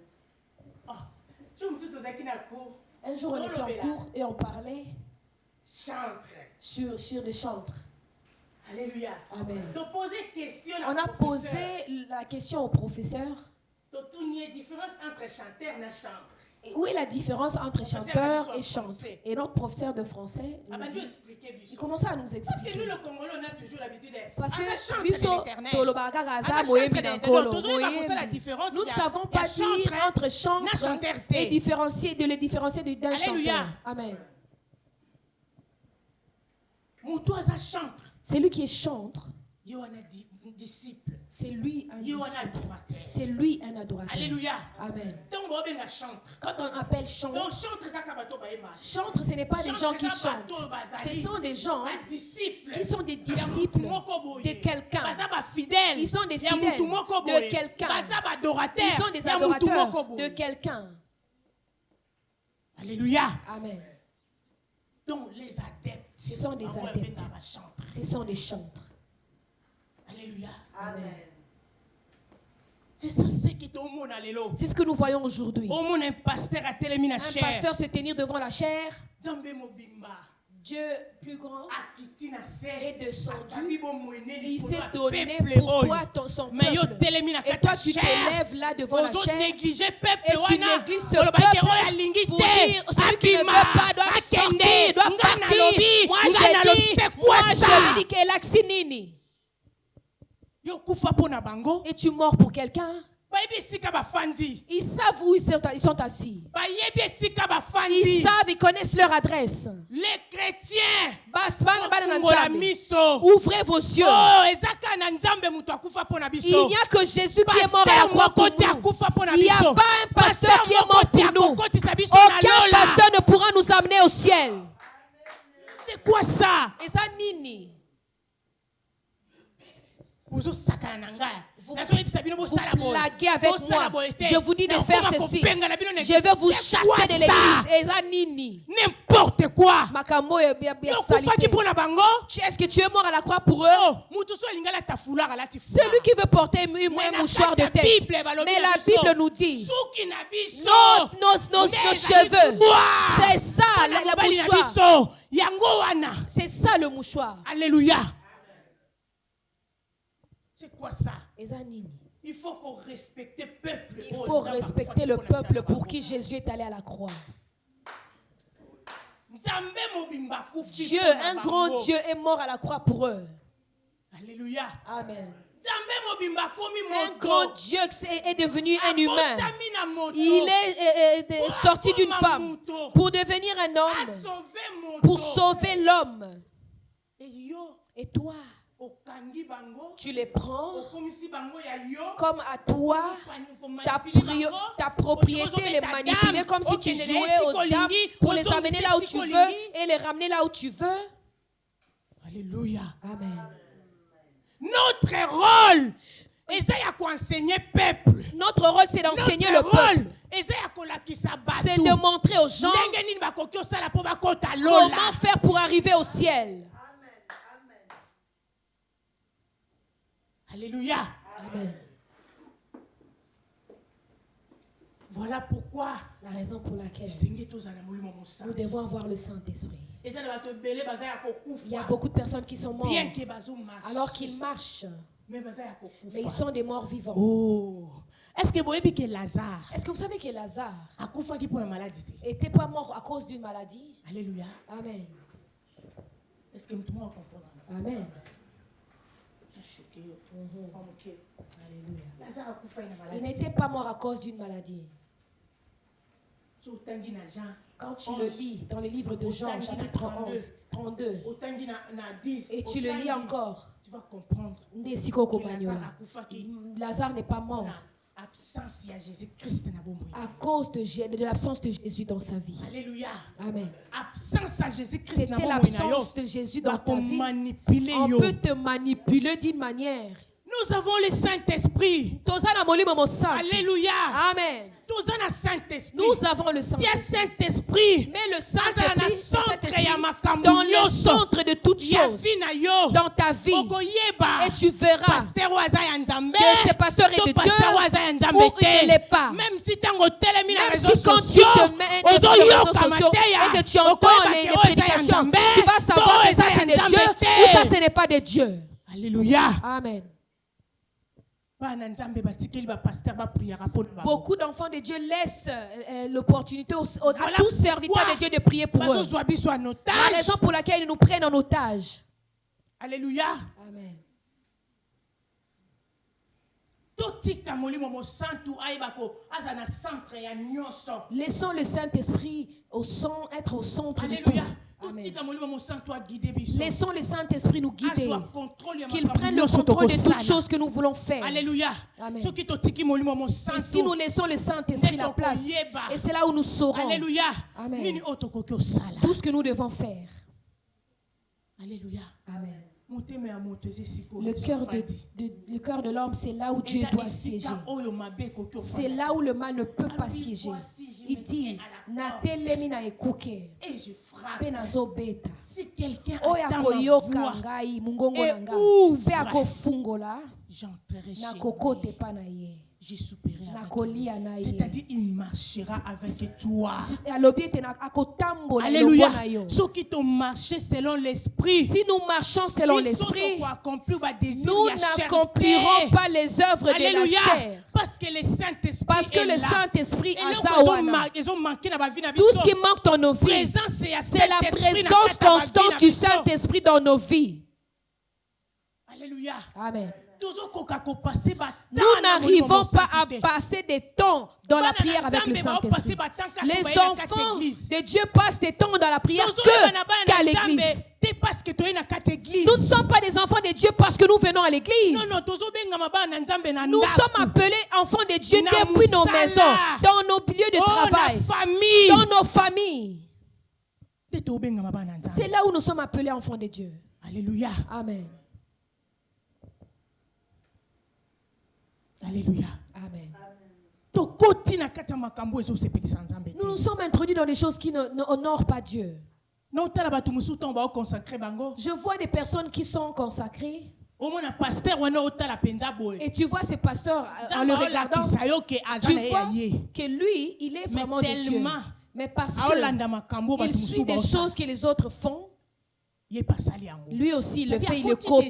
Un jour, on était en cours et on parlait sur des chantres. Alléluia. Amen. On a posé la question au professeur. Où est la différence entre chanteur et chante? Et notre professeur de français, il commençait à nous expliquer. Parce que nous, le Congolais, on a toujours l'habitude de nous ne savons pas dire entre chanteur et de le différencier d'un chanteur. Amen. C'est lui qui est chantre. C'est lui un disciple. C'est lui un adorateur. Alléluia. Amen. Quand on appelle chantre, ce n'est pas des gens qui chantent. Ce sont des gens qui sont des disciples de quelqu'un. Ils sont des fidèles de quelqu'un. Ils sont des adorateurs de quelqu'un. Alléluia. Amen. Donc les adeptes, ce sont des adeptes. Ce sont des chantres. Alléluia. Amen. C'est ce que nous voyons aujourd'hui. Un pasteur se tenir devant la chair. Dieu plus grand est descendu. Il s'est donné pour toi son peuple. Et toi tu t'élèves là devant la chair. Et tu négliges ce peuple pour dire celui qui ne veut pas doit sortir, doit partir. Moi je dis que l'accinini. Et tu mords pour quelqu'un. Ils savent où ils sont assis. Ils savent, ils connaissent leur adresse. Les chrétiens, ouvrez vos yeux. Il n'y a que Jésus qui est mort à la croix pour nous. Il n'y a pas un pasteur qui est mort pour nous. Aucun pasteur ne pourra nous amener au ciel. C'est quoi ça? Et ça, Nini. Vous blaguez avec moi. Je vous dis de faire ceci. Je vais vous chasser de l'église. N'importe quoi. Est-ce que tu es mort à la croix pour eux? Celui qui veut porter un mouchoir de tête. Mais la Bible nous dit nos cheveux. C'est ça le mouchoir. C'est ça le mouchoir. Alléluia. C'est quoi ça? Il faut qu'on respecte le peuple. Il faut respecter le peuple pour qui Jésus est allé à la croix. Dieu, un grand Dieu est mort à la croix pour eux. Alléluia. Amen. Un grand Dieu est devenu un humain. Il est sorti d'une femme pour devenir un homme, pour sauver l'homme. Et toi, tu les prends comme à toi, ta propriété, les manipuler comme si tu jouais aux dames pour les amener là où tu veux et les ramener là où tu veux. Alléluia. Amen. Notre rôle, notre rôle, c'est d'enseigner le peuple. C'est de montrer aux gens comment faire pour arriver au ciel. Alléluia. Amen. Voilà pourquoi la raison pour laquelle nous devons avoir le Saint-Esprit. Il y a beaucoup de personnes qui sont mortes alors qu'ils marchent. Mais ils sont des morts vivants. Oh. Est-ce que vous savez que Lazare n'était pas mort à cause d'une maladie? Alléluia. Amen. Est-ce que tout le monde comprend? Amen. Alléluia. Il n'était pas mort à cause d'une maladie. Quand tu le lis dans le livre de Jean, chapitre 11, 32, et tu le lis encore, tu vas comprendre que Lazare n'est pas mort à cause de l'absence de Jésus dans sa vie. Alléluia. Amen. C'était l'absence de Jésus dans ta vie. On peut te manipuler d'une manière. Nous avons le Saint-Esprit. Alléluia. Amen. Saint-Esprit. Nous avons le Saint-Esprit. Mais le Saint-Esprit dans le centre de toutes choses dans ta vie. Et tu verras que ce pasteur est de Dieu ou il ne l'est pas. Même si quand tu te mets sur les réseaux sociaux et que tu entends les prédications, tu vas savoir que ça c'est de Dieu ou ça ce n'est pas de Dieu. Alléluia. Amen. Beaucoup d'enfants de Dieu laissent l'opportunité à tous serviteurs de Dieu de prier pour eux. La raison pour laquelle ils nous prennent en otage. Alléluia. Amen. Laissons le Saint-Esprit être au centre de tout. Amen. Laissons le Saint-Esprit nous guider. Qu'il prenne le contrôle de toutes choses que nous voulons faire. Alléluia. Amen. Et si nous laissons le Saint-Esprit la place, et c'est là où nous saurons. Alléluia. Amen. Tout ce que nous devons faire. Alléluia. Amen. Le cœur de l'homme, c'est là où Dieu doit siéger. C'est là où le mal ne peut pas siéger. Il dit, et je frappe. Si quelqu'un attend ma voix et ouvre, j'entrerai chez lui. Je souperai avec. C'est-à-dire il marchera avec toi. Alléluia. Ceux qui t'ont marché selon l'esprit. Si nous marchons selon l'esprit, nous n'accomplirons pas les œuvres de la chair. Parce que le Saint-Esprit a tout ce qui manque dans nos vies, c'est la présence constante du Saint-Esprit dans nos vies. Alléluia. Amen. Nous n'arrivons pas à passer des temps dans la prière avec le Saint-Esprit. Les enfants de Dieu passent des temps dans la prière qu'à l'église. Nous ne sommes pas des enfants de Dieu parce que nous venons à l'église. Nous sommes appelés enfants de Dieu depuis nos maisons, dans nos lieux de travail, dans nos familles. C'est là où nous sommes appelés enfants de Dieu. Alléluia. Amen. Alléluia. Amen. Nous nous sommes introduits dans des choses qui n'honorent pas Dieu. Je vois des personnes qui sont consacrées. Et tu vois ce pasteur en le regardant, tu vois que lui, il est vraiment de Dieu. Mais parce qu'il suit des choses que les autres font, lui aussi il le fait, il le copie.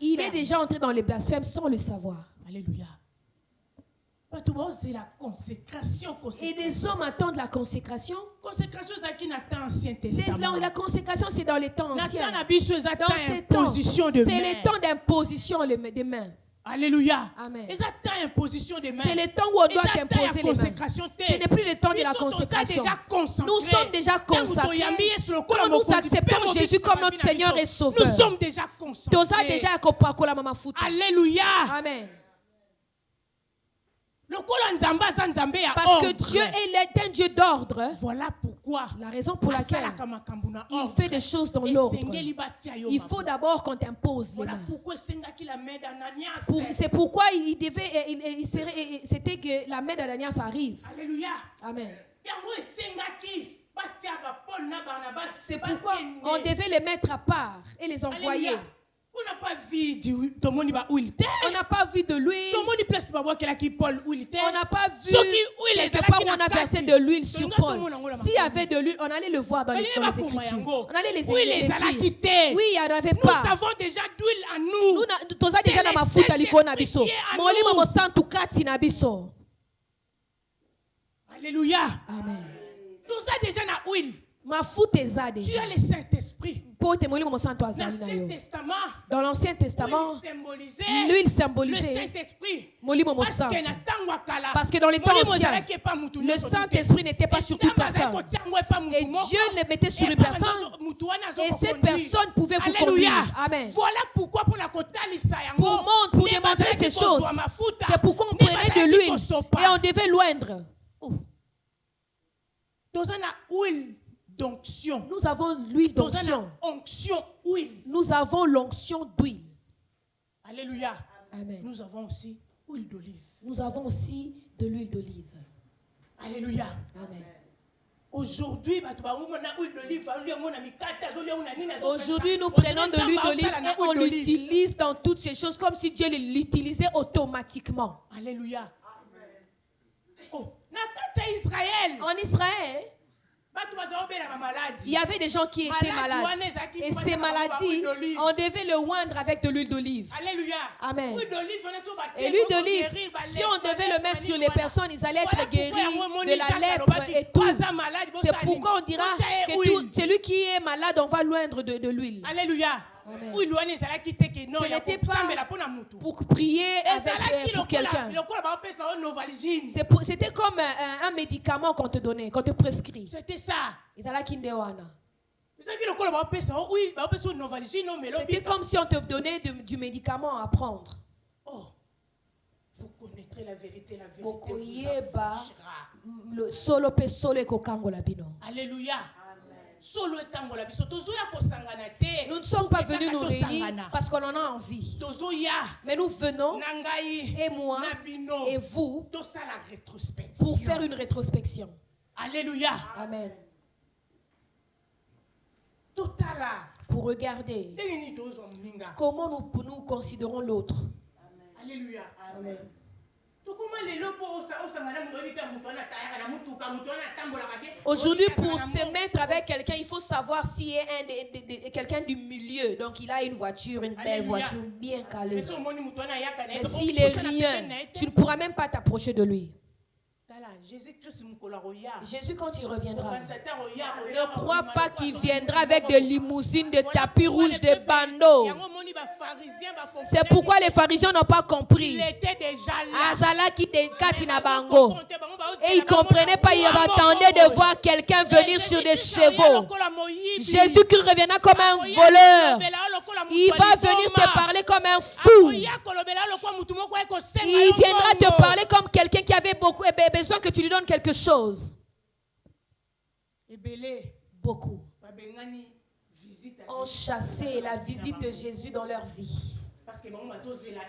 Il est déjà entré dans les blasphèmes sans le savoir. Alléluia. Et les hommes attendent la consécration. La consécration, c'est dans les temps anciens. Dans ces temps, c'est les temps d'imposition des mains. Alléluia. Amen. C'est le temps où on doit t'imposer les mains. Ce n'est plus le temps de la consécration. Nous sommes déjà consacrés. Quand nous acceptons Jésus comme notre Seigneur et Sauveur, nous sommes déjà consacrés. Alléluia. Amen. Parce que Dieu est un Dieu d'ordre. Voilà pourquoi. La raison pour laquelle il fait des choses dans l'ordre. Il faut d'abord qu'on t'impose les mains. C'est pourquoi c'était que la main d'Ananias arrive. Alléluia. Amen. C'est pourquoi on devait les mettre à part et les envoyer. Alléluia. On n'a pas vu de l'huile. On n'a pas vu de l'huile. On n'a pas vu quelque part où on a versé de l'huile sur Paul. S'il y avait de l'huile, on allait le voir dans les Écritures. On allait les écrire. Oui, il n'y en avait pas. Nous avons déjà d'huile en nous. Nous avons déjà dans ma foute à l'icône abisso. Molimo santu kati na biso. Alléluia. Amen. Tout ça déjà dans l'huile. Ma foute est ça déjà. Tu as le Saint-Esprit. Dans l'Ancien Testament, l'huile symbolisait parce que dans les temps anciens, le Saint-Esprit n'était pas sur toute personne. Et Dieu le mettait sur une personne et cette personne pouvait vous conduire. Amen. Voilà pourquoi pour démontrer ces choses, c'est pourquoi on prenait de l'huile et on devait l'oindre. Nous avons l'huile d'onction. Nous avons l'onction d'huile. Alléluia. Amen. Nous avons aussi huile d'olive. Nous avons aussi de l'huile d'olive. Alléluia. Amen. Aujourd'hui, nous prenons de l'huile d'olive et on l'utilise dans toutes ces choses comme si Dieu l'utilisait automatiquement. Alléluia. Oh, en Israël, il y avait des gens qui étaient malades. Et ces maladies, on devait le oindre avec de l'huile d'olive. Alléluia. Amen. Et l'huile d'olive, si on devait le mettre sur les personnes, ils allaient être guéris de la lèpre et tout. C'est pourquoi on dira que celui qui est malade, on va l'oindre de l'huile. Alléluia. Amen. Ce n'était pas pour prier pour quelqu'un. C'était comme un médicament qu'on te donnait, qu'on te prescrit. C'était ça. C'était comme si on te donnait du médicament à prendre. Oh, vous connaîtrez la vérité vous affranchira. Alléluia. Nous ne sommes pas venus nous réunir parce qu'on en a envie. Mais nous venons, et moi, et vous, pour faire une rétrospection. Alléluia. Amen. Pour regarder comment nous considérons l'autre. Alléluia. Amen. Aujourd'hui, pour se mettre avec quelqu'un, il faut savoir s'il est quelqu'un du milieu. Donc, il a une voiture, une belle voiture, bien calée. Mais s'il est rien, tu ne pourras même pas t'approcher de lui. Jésus, quand il reviendra, ne crois pas qu'il viendra avec des limousines, des tapis rouges, des bandeaux. C'est pourquoi les pharisiens n'ont pas compris. Et ils ne comprenaient pas, ils attendaient de voir quelqu'un venir sur des chevaux. Jésus-Christ reviendra comme un voleur. Il va venir te parler comme un fou. Il viendra te parler comme quelqu'un qui avait besoin que tu lui donnes quelque chose. Beaucoup ont chassé la visite de Jésus dans leur vie.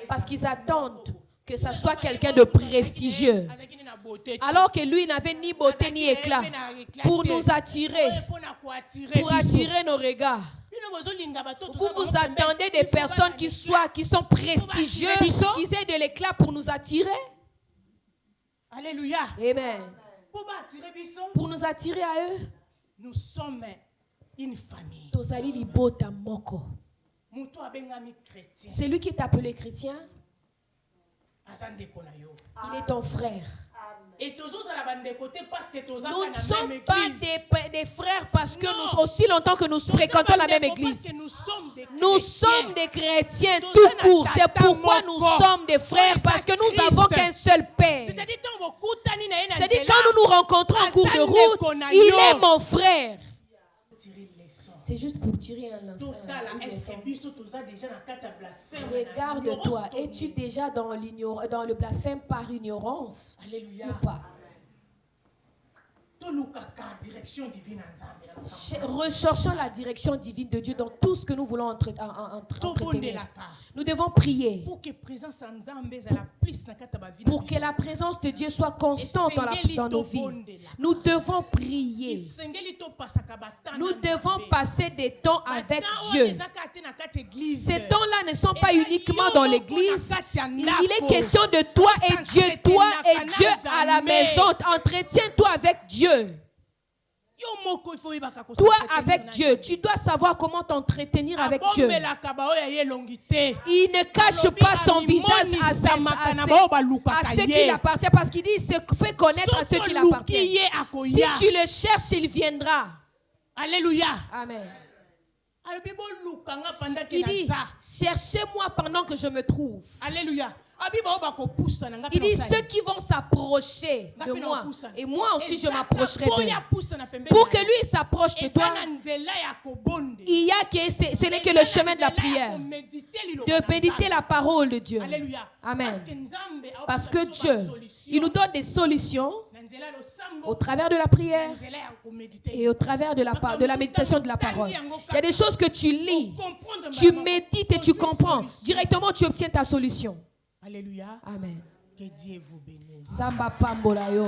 Parce qu'ils attendent que ça soit quelqu'un de prestigieux. Alors que lui n'avait ni beauté ni éclat pour nous attirer, pour attirer nos regards. Vous attendez des personnes qui sont prestigieuses, qui aient de l'éclat pour nous attirer. Alléluia. Amen. Pour nous attirer à eux. Nous sommes une famille. C'est lui qui est appelé chrétien. Il est ton frère. Nous ne sommes pas des frères parce que nous, aussi longtemps que nous fréquentons la même église. Nous sommes des chrétiens tout court. C'est pourquoi nous sommes des frères, parce que nous n'avons qu'un seul Père. C'est-à-dire quand nous nous rencontrons en cours de route, il est mon frère. C'est juste pour tirer un leçon. Regarde-toi. Es-tu déjà dans le blasphème par ignorance? Alléluia. Ou pas? Recherchons la direction divine de Dieu dans tout ce que nous voulons entretenir. Nous devons prier pour que la présence de Dieu soit constante dans nos vies. Nous devons prier. Nous devons passer des temps avec Dieu. Ces temps-là ne sont pas uniquement dans l'église. Il est question de toi et Dieu à la maison. Entretiens-toi avec Dieu. Toi avec Dieu, tu dois savoir comment t'entretenir avec Dieu. Il ne cache pas son visage à ceux qui l'appartiennent, parce qu'il dit il se fait connaître à ceux qui l'appartiennent. Si tu le cherches, il viendra. Alléluia. Amen. Il dit cherchez-moi pendant que je me trouve. Alléluia. Il dit ceux qui vont s'approcher de moi, et moi aussi je m'approcherai d'eux. Pour que lui s'approche de toi, il y a ce n'est que le chemin de la prière, de méditer la parole de Dieu. Amen. Parce que Dieu, il nous donne des solutions au travers de la prière et au travers de la méditation de la parole. Il y a des choses que tu lis, tu médites et tu comprends. Directement, tu obtiens ta solution. Alléluia. Amen. Que Dieu vous bénisse. Samba pambola yo.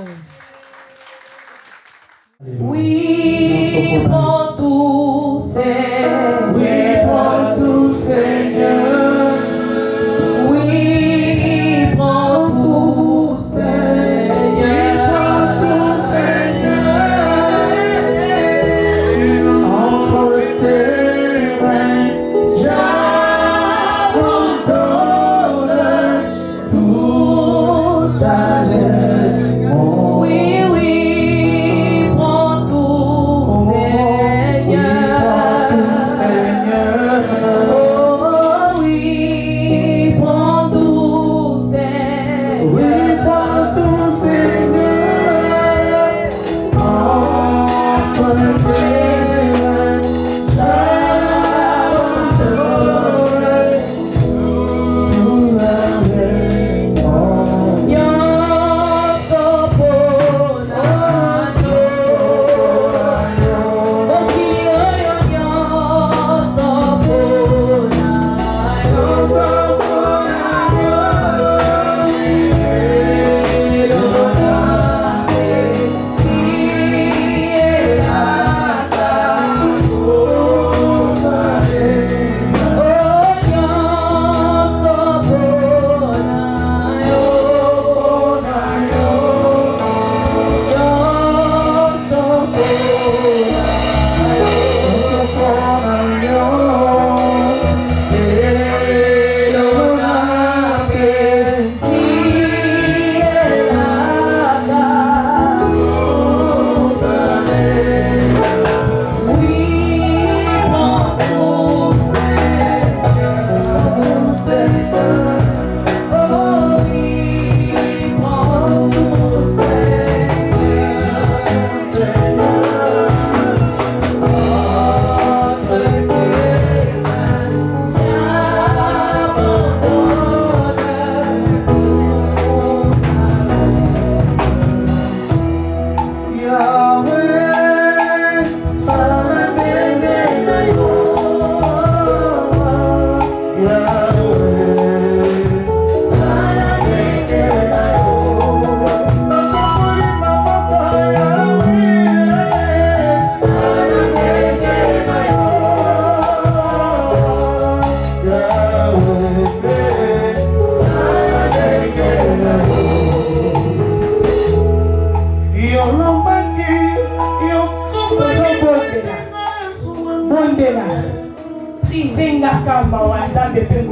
Oui, prends tout, Seigneur. Oui, prends tout, Seigneur. Oui, prends tout, Seigneur. Tout, Seigneur. Entre tes mains, j'abandonne tout à l'aide. Oui, oui, prends tout, Seigneur. Oh oui, prends tout, Seigneur. Oui, prends tout, Seigneur. Entre tes mains, j'abandonne tout à l'aide.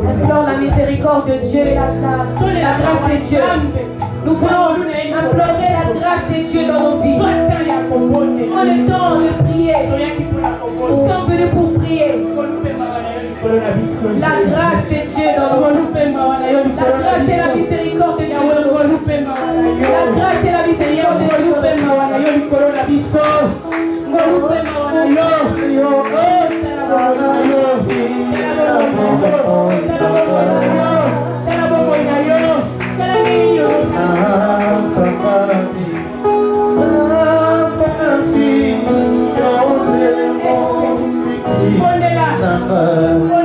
Implore la miséricorde de Dieu et la grâce de Dieu. Nous voulons implorer la grâce de Dieu dans nos vies. Prends le temps de prier. Nous sommes venus pour prier. La grâce de Dieu dans nos vies. La grâce et la miséricorde de Dieu. La grâce et la miséricorde de Dieu. Pondela.